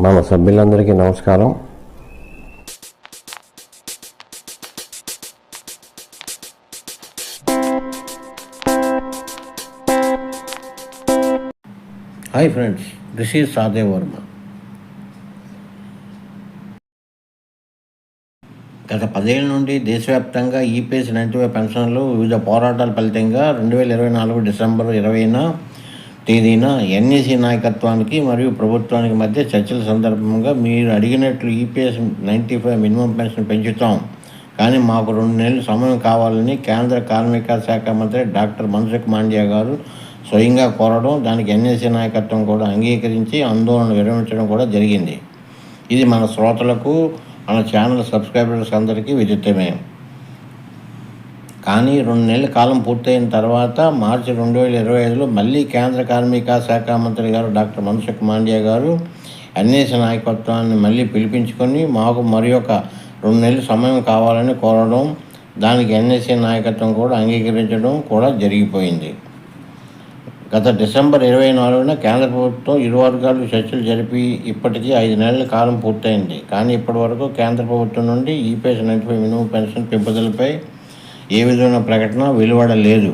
మన సభ్యులందరికీ నమస్కారం. Hi friends, this is Sadev Varma. గత 10 ఏళ్ల నుండి దేశవ్యాప్తంగా ఈపీఎస్ 95 పెన్షన్లు వివిధ పోరాటాల ఫలితంగా 2024 డిసెంబర్ 20న తేదీన ఎన్ఈసీ నాయకత్వానికి మరియు ప్రభుత్వానికి మధ్య చర్చల సందర్భంగా మీరు అడిగినట్లు ఈపీఎస్ 95 మినిమం పెన్షన్ పెంచుతాం, కానీ మాకు 2 నెలలు సమయం కావాలని కేంద్ర కార్మిక శాఖ మంత్రి డాక్టర్ మన్సుఖ్ మాండవియా గారు స్వయంగా కోరడం, దానికి ఎన్ఈసీ నాయకత్వం కూడా అంగీకరించి ఆందోళన విరమించడం కూడా జరిగింది. ఇది మన శ్రోతలకు, మన ఛానల్ సబ్స్క్రైబర్స్ అందరికీ విదితమే. కానీ 2 నెలల కాలం పూర్తయిన తర్వాత మార్చి 2025లో మళ్ళీ కేంద్ర కార్మిక శాఖ మంత్రి గారు డాక్టర్ మన్సుఖ్ మాండవియా గారు ఎన్ఈసీ నాయకత్వాన్ని మళ్ళీ పిలిపించుకొని మాకు మరి ఒక 2 నెలలు సమయం కావాలని కోరడం, దానికి ఎన్ఈసీ నాయకత్వం కూడా అంగీకరించడం కూడా జరిగిపోయింది. గత డిసెంబర్ 24న కేంద్ర ప్రభుత్వం ఇరు వర్గాలు చర్చలు జరిపి ఇప్పటికీ 5 నెలల కాలం పూర్తయింది. కానీ ఇప్పటి వరకు కేంద్ర ప్రభుత్వం నుండి ఈపీఎస్ 95 మినిమం పెన్షన్ పెంపుదలపై ఏ విధమైన ప్రకటన వెలువడలేదు.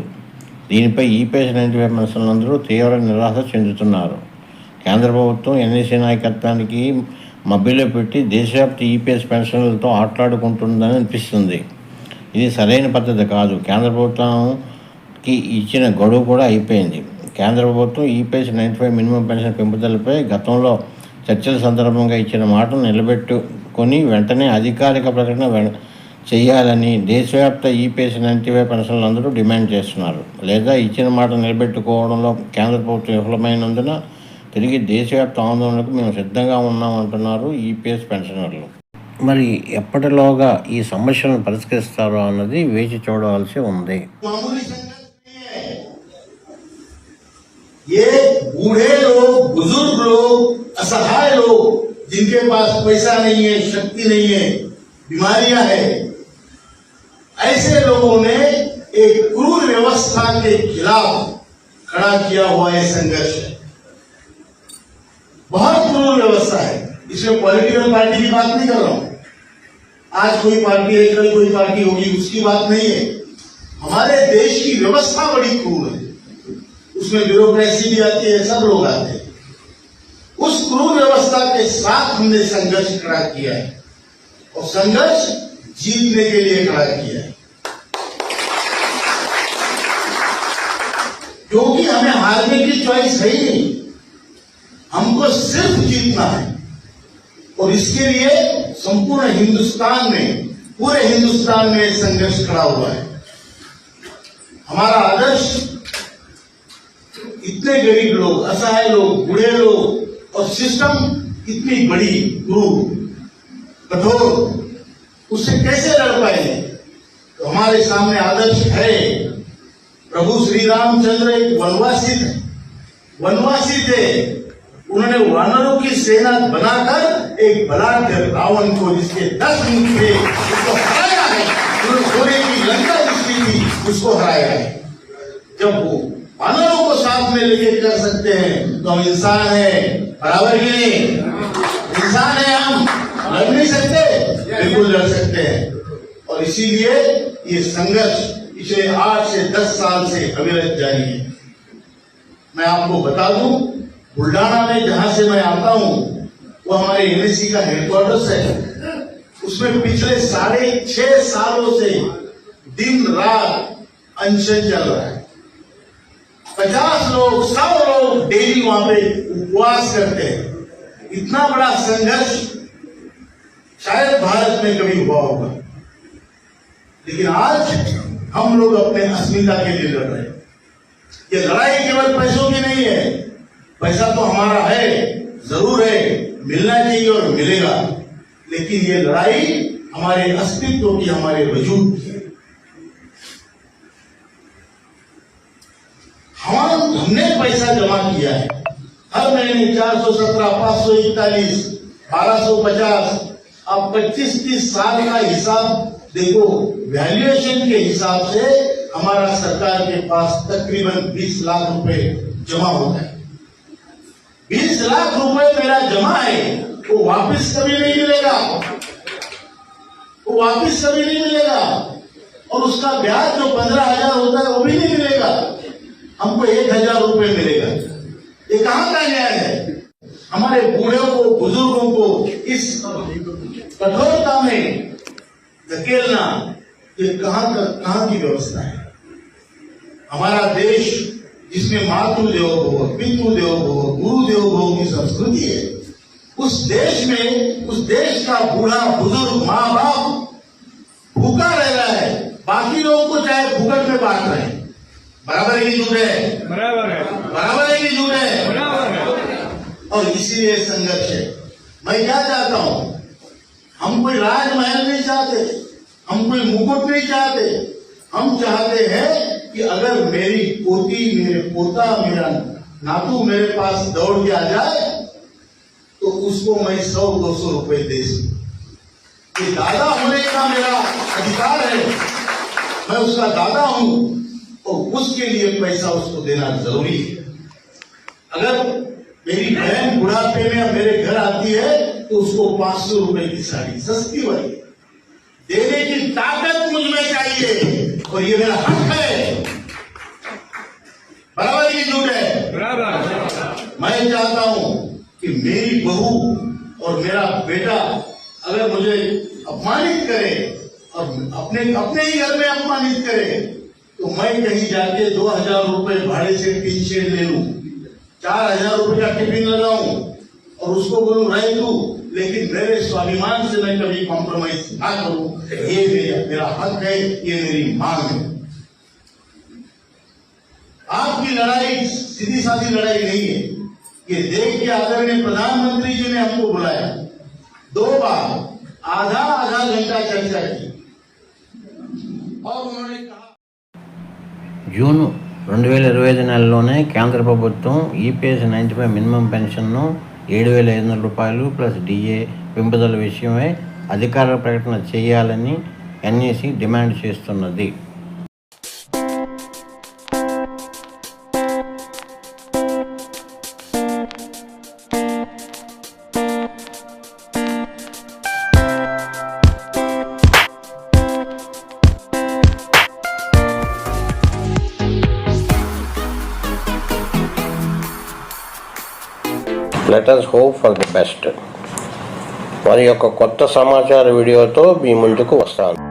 దీనిపై ఈపీఎస్ 95 పెన్షన్లందరూ తీవ్ర నిరాశ చెందుతున్నారు. కేంద్ర ప్రభుత్వం ఎన్ఈసీ నాయకత్వానికి మభ్యలో పెట్టి దేశవ్యాప్త ఈపీఎస్ పెన్షన్లతో ఆటలాడుకుంటుందని అనిపిస్తుంది. ఇది సరైన పద్ధతి కాదు. కేంద్ర ప్రభుత్వానికి ఇచ్చిన గడువు కూడా అయిపోయింది. కేంద్ర ప్రభుత్వం ఈపీఎస్ 95 మినిమం పెన్షన్ పెంపుదలపై గతంలో చర్చల సందర్భంగా ఇచ్చిన మాటను నిలబెట్టుకొని వెంటనే అధికారిక ప్రకటన చేయాలని దేశవ్యాప్త ఈపీఎస్ 95 పెన్షన్లందరూ డిమాండ్ చేస్తున్నారు. లేదా ఇచ్చిన మాట నిలబెట్టుకోవడంలో కేంద్ర ప్రభుత్వం విఫలమైనందున తిరిగి దేశవ్యాప్త ఆందోళనకు మేము సిద్ధంగా ఉన్నామంటున్నారు ఈపీఎస్ పెన్షనర్లు. మరి ఎప్పటిలోగా ఈ సమస్యలను పరిష్కరిస్తారో అన్నది వేచి చూడవలసి ఉంది. ये बूढ़े लोग, बुजुर्ग लोग, असहाय लोग, जिनके पास पैसा नहीं है, शक्ति नहीं है, बीमारियां है, ऐसे लोगों ने एक क्रूर व्यवस्था के खिलाफ खड़ा किया हुआ है संघर्ष है। बहुत क्रूर व्यवस्था है। इसमें पॉलिटिकल पार्टी की बात नहीं कर रहा हूं। आज कोई पार्टी है, कल कोई पार्टी होगी, उसकी बात नहीं है। हमारे देश की व्यवस्था बड़ी क्रूर है, उसमें ब्यूरोक्रेसी भी आती है, सब लोग आते हैं। उस क्रूर व्यवस्था के साथ हमने संघर्ष खड़ा किया है और संघर्ष जीतने के लिए खड़ा किया है, क्योंकि हमें हारने की चॉइस है ही नहीं, हमको सिर्फ जीतना है। और इसके लिए संपूर्ण हिंदुस्तान में, पूरे हिंदुस्तान में संघर्ष खड़ा हुआ है। हमारा आदर्श इतने गरीब लोग, असहाय लोग, बूढ़े लोग और सिस्टम इतनी बड़ी क्रूर कठोर, उससे कैसे लड़ पाएंगे? तो हमारे सामने आदर्श है। प्रभु श्री रामचंद्र एक वनवासी थे। उन्होंने वानरों की सेना बनाकर एक बलाढ्य रावण को, जिसके 10 मुख थे, उसको हराया है। उन्होंने सोने की लंका जिसकी थी, उसको हराया है। जब वो वानरों को साथ में लेके कर सकते हैं तो हम इंसान हैं, बराबर ही नहीं? इंसान है, हम लड़ नहीं सकते? बिल्कुल लड़ सकते हैं। और इसीलिए ये संघर्ष पिछले 8 से 10 साल से अविरत जारी है। मैं आपको बता दूं, बुल्ढाना में जहां से मैं आता हूं वो हमारे एनएससी का हेडक्वार्टर्स है। उसमें पिछले 6.5 सालों से दिन रात अनशन चल रहा है। 50 लोग, 100 लोग डेली वहां पे उपवास करते हैं। इतना बड़ा संघर्ष शायद भारत में कभी हुआ होगा। लेकिन आज हम लोग अपने अस्मिता के लिए लड़ रहे हैं। ये लड़ाई केवल पैसों की नहीं है। पैसा तो हमारा है, जरूर है, मिलना चाहिए और मिलेगा, लेकिन ये लड़ाई हमारे अस्तित्व की, हमारे वजूद की है। हमने पैसा जमा किया है हर महीने 417, 541, 1250। अब 25-30 साल का हिसाब देखो, वैल्यूएशन के हिसाब से हमारा सरकार के पास तकरीबन 20 लाख रुपए जमा होता है। 20 लाख रुपए मेरा जमा है, वो वापस कभी नहीं मिलेगा, वो वापस कभी नहीं मिलेगा। और उसका ब्याज जो 15,000 होता है वो भी नहीं मिलेगा, हमको 1,000 रुपए मिलेगा। ये कहां का न्याय है? हमारे बूढ़ों को, बुजुर्गों को इस कठोरता में धकेलना, ये कहां की व्यवस्था है? हमारा देश जिसमें मातृ देवो भव, पितृ देवो भव, गुरु देवो भव की संस्कृति है, उस देश में, उस देश का बूढ़ा बुजुर्ग माँ बाप भूखा रह रहा है, बाकी लोगों को चाहे भूखट में बांट रहे हैं। बराबर है कि झूठ है? बराबर है, बराबर है कि झूठ है? बराबर है। और इसीलिए संघर्ष है। मैं क्या चाहता हूं, हम कोई राजमहल नहीं चाहते, हम कोई मुकुट नहीं चाहते, हम चाहते हैं कि अगर मेरी पोती, मेरे पोता, मेरा नातू मेरे पास दौड़ के आ जाए तो उसको मैं 100-200 रुपए दे सकूं। ये दादा होने का मेरा अधिकार है, मैं उसका दादा हूं और उसके लिए पैसा उसको देना जरूरी है। अगर मेरी बहन बुढ़ापे में मेरे घर आती है तो उसको 500 रुपए की साड़ी सस्ती वाली देने की ताकत मुझ में चाहिए और ये मेरा हक है। बराबर की झूठ है? बराबर। मैं चाहता हूं कि मेरी बहू और मेरा बेटा अगर मुझे अपमानित करे और अपने ही घर में अपमानित करे तो मैं कहीं जाके 2,000 रुपए भाड़े से टीन शेड ले लूं, 4,000 रुपए का टिफिन लगाऊं और उसको बोलूं रह तू, लेकिन मेरे स्वाभिमान से मैं कभी कॉम्प्रोमाइज ना करूं। ये मेरा हक है, ये मेरी मांग है। आपकी लड़ाई सीधी साधी लड़ाई नहीं है। ये देख के आदरणीय प्रधानमंत्री जी ने हमको बुलाया, 2 बार आधा घंटा चर्चा की और उन्होंने कहा జూన్ 2025 నెలలోనే కేంద్ర ప్రభుత్వం ఈపీఎస్ 95 మినిమం పెన్షన్ను 7,500 రూపాయలు ప్లస్ డిఏ పెంపుదల విషయమై అధికార ప్రకటన చేయాలని ఎన్ఈసీ డిమాండ్ చేస్తున్నది. Let us hope for the best. మరి యొక్క కొత్త సమాచార వీడియోతో మీ ముందుకు వస్తాను.